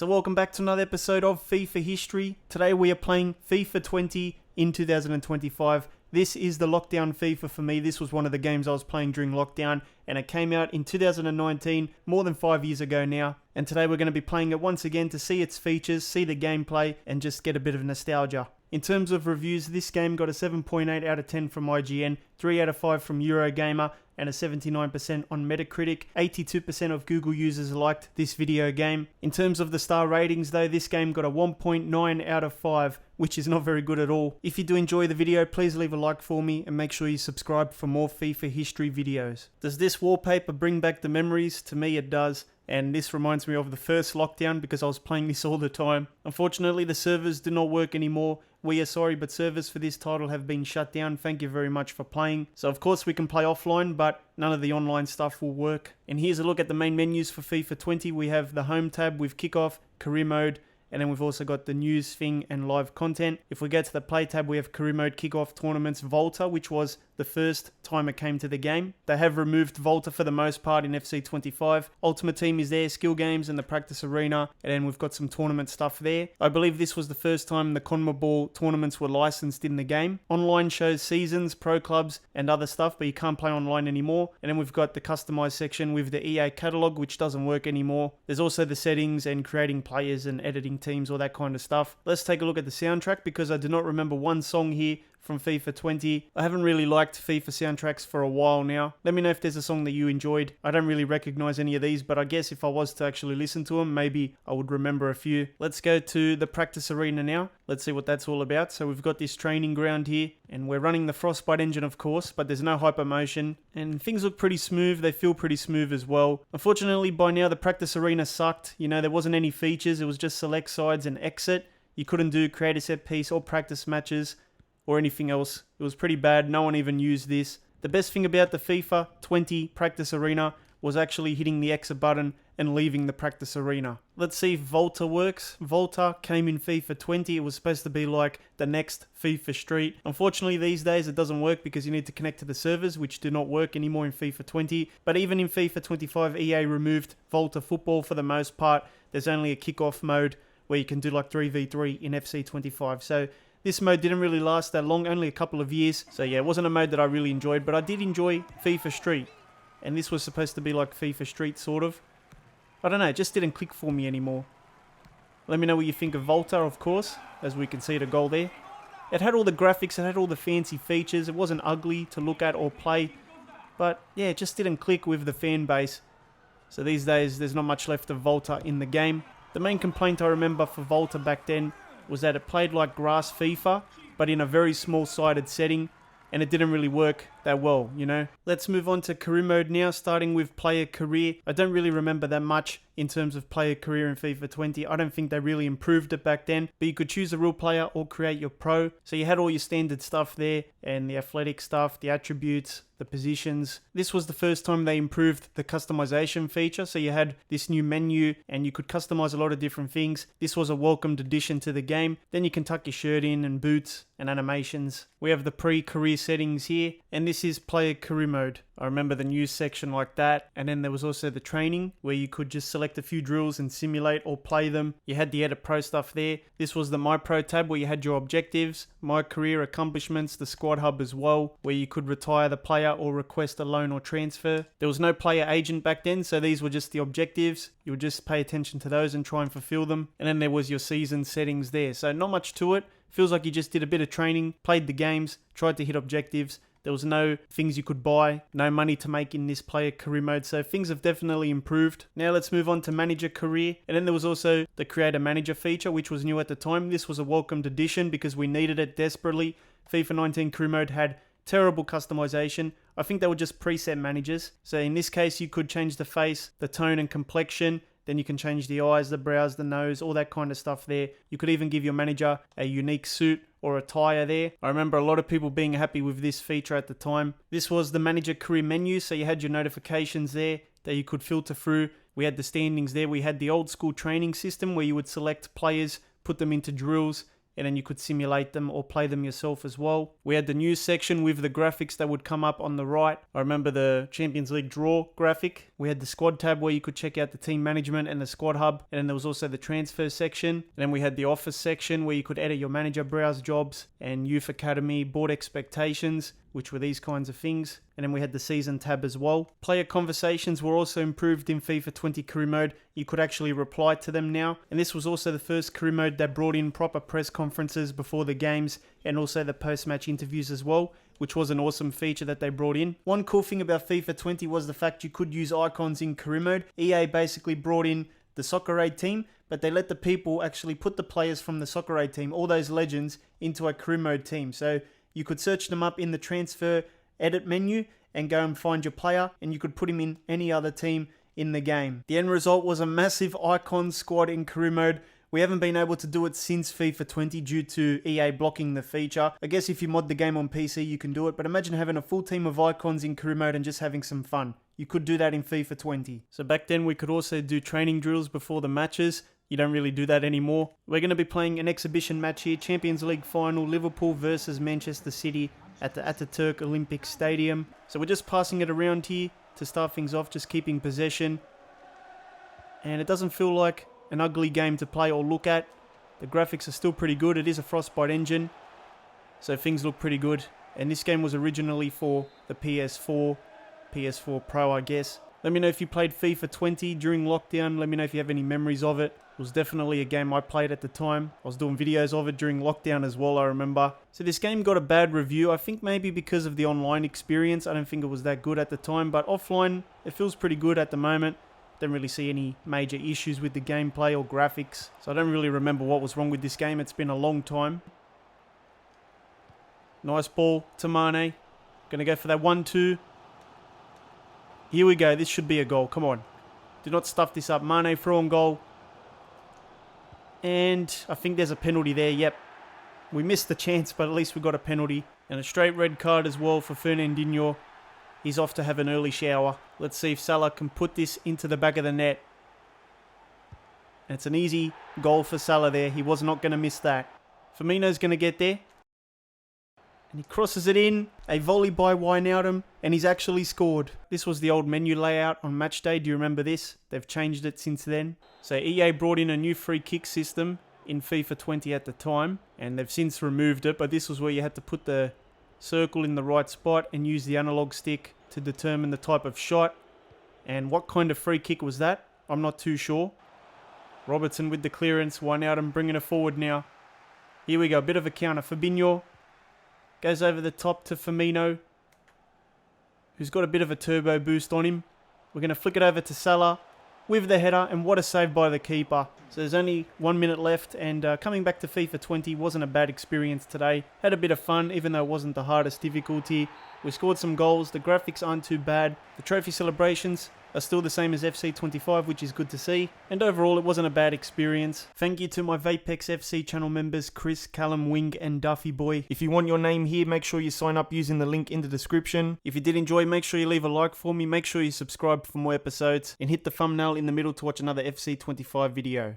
So welcome back to another episode of FIFA History. Today we are playing FIFA 20 in 2025. This is the lockdown FIFA for me. This was one of the games I was playing during lockdown and it came out in 2019, more than 5 years ago now. And today we're going to be playing it once again to see its features, see the gameplay and just get a bit of nostalgia. In terms of reviews, this game got a 7.8 out of 10 from IGN, 3 out of 5 from Eurogamer, and a 79% on Metacritic. 82% of Google users liked this video game. In terms of the star ratings though, this game got a 1.9 out of 5, which is not very good at all. If you do enjoy the video, please leave a like for me and make sure you subscribe for more FIFA history videos. Does this wallpaper bring back the memories? To me it does. And this reminds me of the first lockdown because I was playing this all the time. Unfortunately, the servers do not work anymore. We are sorry, but servers for this title have been shut down. Thank you very much for playing. So of course we can play offline, but none of the online stuff will work. And here's a look at the main menus for FIFA 20. We have the home tab with kickoff, career mode, and then we've also got the news thing and live content. If we get to the play tab, we have career mode, kickoff, tournaments, Volta, which was the first time it came to the game. They have removed Volta for the most part in FC 25. Ultimate Team is there, skill games and the practice arena, and then we've got some tournament stuff there. I believe this was the first time the CONMEBOL tournaments were licensed in the game. Online shows seasons, pro clubs and other stuff, but you can't play online anymore. And then we've got the customized section with the EA catalog, which doesn't work anymore. There's also the settings and creating players and editing teams, all that kind of stuff. Let's take a look at the soundtrack because I do not remember one song here from FIFA 20. I haven't really liked FIFA soundtracks for a while now. Let me know if there's a song that you enjoyed. I don't really recognize any of these, but I guess if I was to actually listen to them, maybe I would remember a few. Let's go to the practice arena now. Let's see what that's all about. So we've got this training ground here, and we're running the Frostbite engine, of course, but there's no hypermotion, and things look pretty smooth. They feel pretty smooth as well. Unfortunately, by now the practice arena sucked. You know, there wasn't any features. It was just select sides and exit. You couldn't do create a set piece or practice matches or anything else. It was pretty bad. No one even used this. The best thing about the FIFA 20 practice arena was actually hitting the exit button and leaving the practice arena. Let's see if Volta works. Volta came in FIFA 20. It was supposed to be like the next FIFA Street. Unfortunately, these days it doesn't work because you need to connect to the servers, which do not work anymore in FIFA 20. But even in FIFA 25, EA removed Volta Football for the most part. There's only a kickoff mode where you can do like 3v3 in FC 25. So this mode didn't really last that long, only a couple of years. So yeah, it wasn't a mode that I really enjoyed, but I did enjoy FIFA Street. And this was supposed to be like FIFA Street, sort of. I don't know, it just didn't click for me anymore. Let me know what you think of Volta, of course, as we can see the goal there. It had all the graphics, it had all the fancy features. It wasn't ugly to look at or play. But yeah, it just didn't click with the fan base. So these days, there's not much left of Volta in the game. The main complaint I remember for Volta back then was that it played like grass FIFA, but in a very small-sided setting, and it didn't really work that well, you know. Let's move on to career mode now, starting with player career. I don't really remember that much in terms of player career in FIFA 20. I don't think they really improved it back then, but you could choose a real player or create your pro. So you had all your standard stuff there, and the athletic stuff, the attributes, the positions. This was the first time they improved the customization feature, so you had this new menu and you could customize a lot of different things. This was a welcomed addition to the game. Then you can tuck your shirt in and boots and animations. We have the pre-career settings here, and this is player career mode. I remember the news section like that, and then there was also the training where you could just select a few drills and simulate or play them. You had the edit pro stuff there. This was the My Pro tab where you had your objectives, my career accomplishments, the squad hub as well, where you could retire the player or request a loan or transfer. There was no player agent back then, so these were just the objectives. You would just pay attention to those and try and fulfill them. And then there was your season settings there. So not much to it. Feels like you just did a bit of training, played the games, tried to hit objectives. There was no things you could buy, no money to make in this player career mode, so things have definitely improved. Now let's move on to manager career. And then there was also the create a manager feature, which was new at the time. This was a welcomed addition because we needed it desperately. FIFA 19 career mode had terrible customization. I think they were just preset managers. So in this case, you could change the face, the tone and complexion. Then you can change the eyes, the brows, the nose, all that kind of stuff there. You could even give your manager a unique suit or attire there. I remember a lot of people being happy with this feature at the time. This was the manager career menu, so you had your notifications there that you could filter through. We had the standings there. We had the old school training system where you would select players, put them into drills, and then you could simulate them or play them yourself as well. We had the news section with the graphics that would come up on the right. I remember the Champions League draw graphic. We had the squad tab where you could check out the team management and the squad hub, and then there was also the transfer section. And then we had the office section where you could edit your manager, browse jobs, and youth academy, board expectations, which were these kinds of things. And then we had the season tab as well. Player conversations were also improved in FIFA 20 career mode. You could actually reply to them now. And this was also the first career mode that brought in proper press conferences before the games and also the post-match interviews as well, which was an awesome feature that they brought in. One cool thing about FIFA 20 was the fact you could use icons in career mode. EA basically brought in the Soccer Aid team, but they let the people actually put the players from the Soccer Aid team, all those legends, into a career mode team. So you could search them up in the transfer edit menu and go and find your player, and you could put him in any other team in the game. The end result was a massive icon squad in career mode. We haven't been able to do it since FIFA 20 due to EA blocking the feature. I guess if you mod the game on PC, you can do it, but imagine having a full team of icons in career mode and just having some fun. You could do that in FIFA 20. So back then we could also do training drills before the matches. You don't really do that anymore. We're going to be playing an exhibition match here. Champions League final, Liverpool versus Manchester City at the Ataturk Olympic Stadium. So we're just passing it around here to start things off, just keeping possession. And it doesn't feel like an ugly game to play or look at. The graphics are still pretty good. It is a Frostbite engine, so things look pretty good. And this game was originally for the PS4, PS4 Pro, I guess. Let me know if you played FIFA 20 during lockdown. Let me know if you have any memories of it. It was definitely a game I played at the time. I was doing videos of it during lockdown as well, I remember. So this game got a bad review. I think maybe because of the online experience. I don't think it was that good at the time, but offline, it feels pretty good at the moment. Don't really see any major issues with the gameplay or graphics. So I don't really remember what was wrong with this game. It's been a long time. Nice ball to Mane. Gonna go for that 1-2. Here we go. This should be a goal. Come on. Do not stuff this up. Mane throw on goal. And I think there's a penalty there. Yep. We missed the chance, but at least we got a penalty. And a straight red card as well for Fernandinho. He's off to have an early shower. Let's see if Salah can put this into the back of the net. And it's an easy goal for Salah there. He was not going to miss that. Firmino's going to get there. And he crosses it in. A volley by Wijnaldum. And he's actually scored. This was the old menu layout on match day. Do you remember this? They've changed it since then. So EA brought in a new free kick system in FIFA 20 at the time. And they've since removed it. But this was where you had to put the circle in the right spot and use the analog stick to determine the type of shot. And what kind of free kick was that? I'm not too sure. Robertson with the clearance. Wijnaldum bringing it forward now. Here we go. A bit of a counter. Fabinho goes over the top to Firmino, who's got a bit of a turbo boost on him. We're going to flick it over to Salah with the header, and what a save by the keeper. So there's only 1 minute left, and coming back to FIFA 20 wasn't a bad experience today. Had a bit of fun, even though it wasn't the hardest difficulty. We scored some goals. The graphics aren't too bad. The trophy celebrations are still the same as FC 25, which is good to see. And overall, it wasn't a bad experience. Thank you to my Vapex FC channel members, Chris, Callum, Wing, and Duffy Boy. If you want your name here, make sure you sign up using the link in the description. If you did enjoy, make sure you leave a like for me. Make sure you subscribe for more episodes. And hit the thumbnail in the middle to watch another FC 25 video.